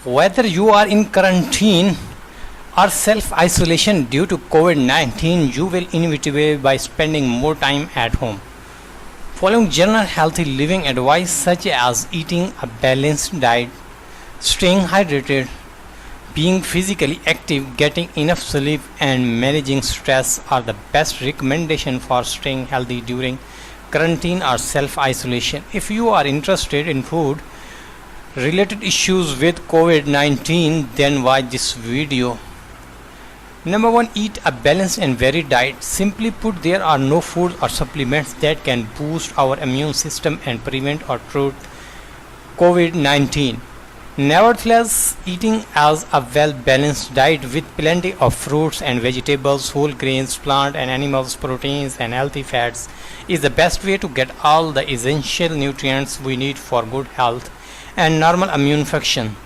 Whether you are in quarantine or self isolation due to COVID 19, you will inevitably by spending more time at home. Following general healthy living advice such as eating a balanced diet, staying hydrated, being physically active, getting enough sleep, and managing stress are the best recommendation for staying healthy during quarantine or self isolation. If you are interested in food related issues with COVID 19, then watch this video. Number 1, eat a balanced and varied diet. Simply put, there are no foods or supplements that can boost our immune system and prevent or treat COVID 19. Nevertheless, eating as a well balanced diet with plenty of fruits and vegetables, whole grains, plant and animals, proteins, and healthy fats is the best way to get all the essential nutrients we need for good health and normal immune function.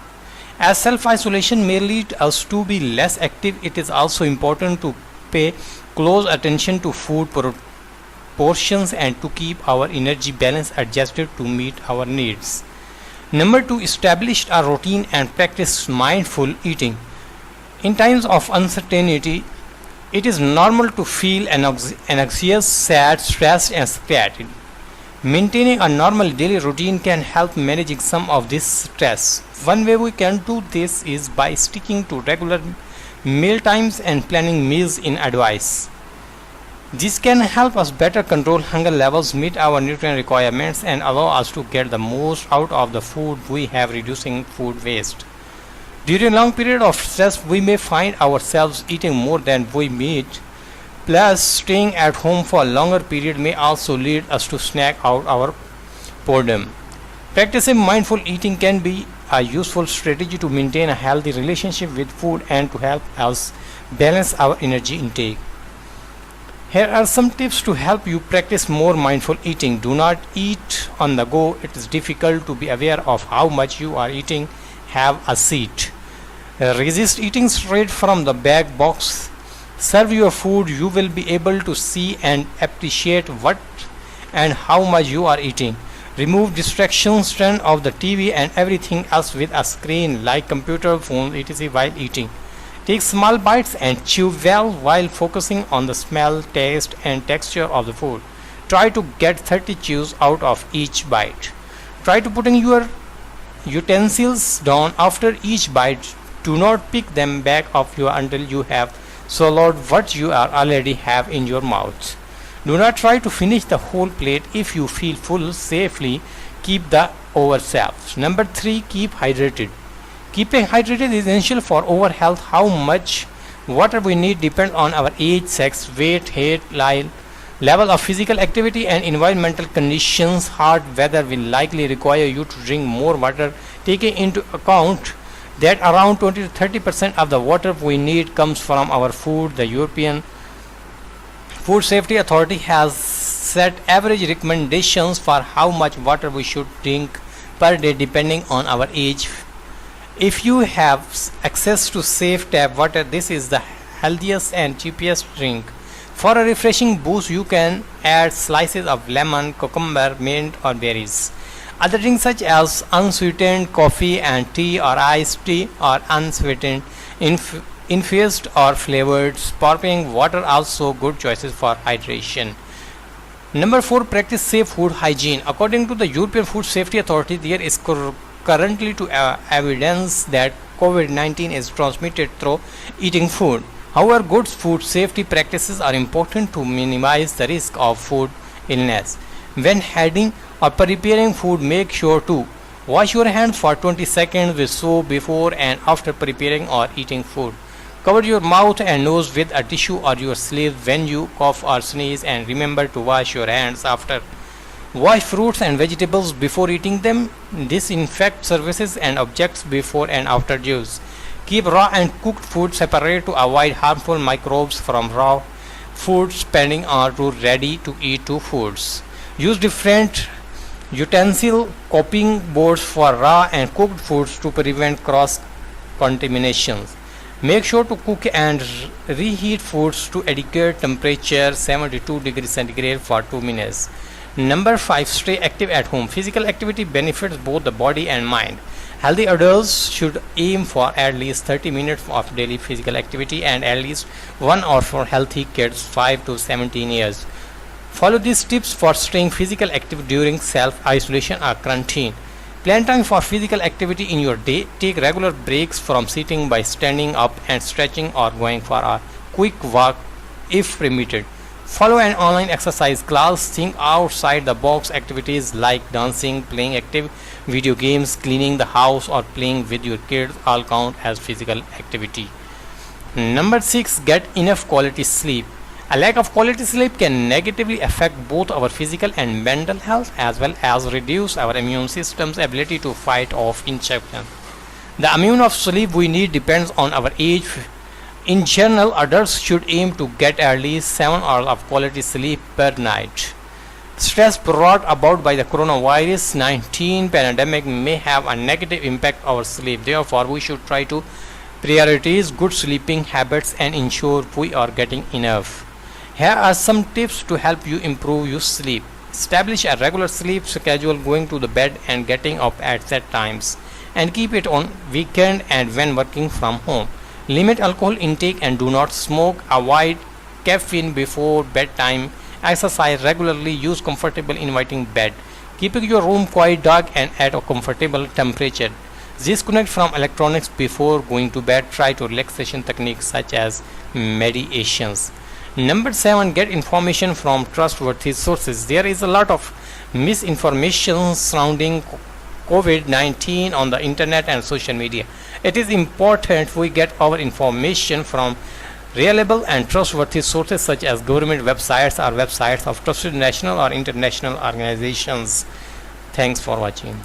As self isolation may lead us to be less active, it is also important to pay close attention to food portions and to keep our energy balance adjusted to meet our needs. Number 2, establish a routine and practice mindful eating. In times of uncertainty, it is normal to feel anxious, sad, stressed, and scattered. Maintaining a normal daily routine can help managing some of this stress. One way we can do this is by sticking to regular meal times and planning meals in advance. This can help us better control hunger levels, meet our nutrient requirements, and allow us to get the most out of the food we have, reducing food waste. During a long period of stress, we may find ourselves eating more than we need. Plus, staying at home for a longer period may also lead us to snack out our boredom. Practicing mindful eating can be a useful strategy to maintain a healthy relationship with food and to help us balance our energy intake. Here are some tips to help you practice more mindful eating. Do not eat on the go. It is difficult to be aware of how much you are eating. Have a seat. Resist eating straight from the bag box. Serve your food. You will be able to see and appreciate what and how much you are eating. Remove distractions, turn off the TV and everything else with a screen like computer, phone, etc. while eating. Take small bites and chew well while focusing on the smell, taste, and texture of the food. Try to get 30 chews out of each bite. Try to putting your utensils down after each bite. Do not pick them back up until you have swallowed what you are already have in your mouth. Do not try to finish the whole plate. If you feel full, safely keep the yourself. Number 3, keep hydrated. Keeping hydrated is essential for our health. How much water we need depends on our age, sex, weight, height, level of physical activity, and environmental conditions. Hot weather will likely require you to drink more water, taking into account that around 20 to 30% of the water we need comes from our food. The European Food Safety Authority has set average recommendations for how much water we should drink per day depending on our age. If you have access to safe tap water, this is the healthiest and cheapest drink. For a refreshing boost, you can add slices of lemon, cucumber, mint, or berries. Other drinks such as unsweetened coffee and tea or iced tea or unsweetened, infused or flavored sparkling water also good choices for hydration. Number 4, practice safe food hygiene. According to the European Food Safety Authority, there is currently evidence that COVID-19 is transmitted through eating food. However, good food safety practices are important to minimize the risk of food illness. When handling or preparing food, make sure to wash your hands for 20 seconds with soap before and after preparing or eating food. Cover your mouth and nose with a tissue or your sleeve when you cough or sneeze, and remember to wash your hands after. Wash fruits and vegetables before eating them. Disinfect surfaces and objects before and after use. Keep raw and cooked food separate to avoid harmful microbes from raw food spending or to ready to eat foods. Use different utensil coping boards for raw and cooked foods to prevent cross contaminations. Make sure to cook and reheat foods to adequate temperature 72 degrees centigrade for 2 minutes. Number 5, stay active at home. Physical activity benefits both the body and mind. Healthy adults should aim for at least 30 minutes of daily physical activity and at least 1 hour for healthy kids 5 to 17 years. Follow these tips for staying physical active during self-isolation or quarantine. Plan time for physical activity in your day. Take regular breaks from sitting by standing up and stretching or going for a quick walk if permitted. Follow an online exercise class. Think outside the box. Activities like dancing, playing active video games, cleaning the house, or playing with your kids all count as physical activity. Number 6. Get enough quality sleep. A lack of quality sleep can negatively affect both our physical and mental health as well as reduce our immune system's ability to fight off infection. The amount of sleep we need depends on our age. In general, adults should aim to get at least 7 hours of quality sleep per night. Stress brought about by the coronavirus 19 pandemic may have a negative impact on our sleep. Therefore, we should try to prioritize good sleeping habits and ensure we are getting enough. Here are some tips to help you improve your sleep. Establish a regular sleep schedule, going to the bed and getting up at set times, and keep it on weekend and when working from home. Limit alcohol intake and do not smoke. Avoid caffeine before bedtime. Exercise regularly. Use comfortable inviting bed. Keeping your room quite dark and at a comfortable temperature. Disconnect from electronics before going to bed. Try to relaxation techniques such as meditations. Number 7. Get information from trustworthy sources. There is a lot of misinformation surrounding COVID-19 on the internet and social media. It is important we get our information from reliable and trustworthy sources such as government websites or websites of trusted national or international organizations. Thanks for watching.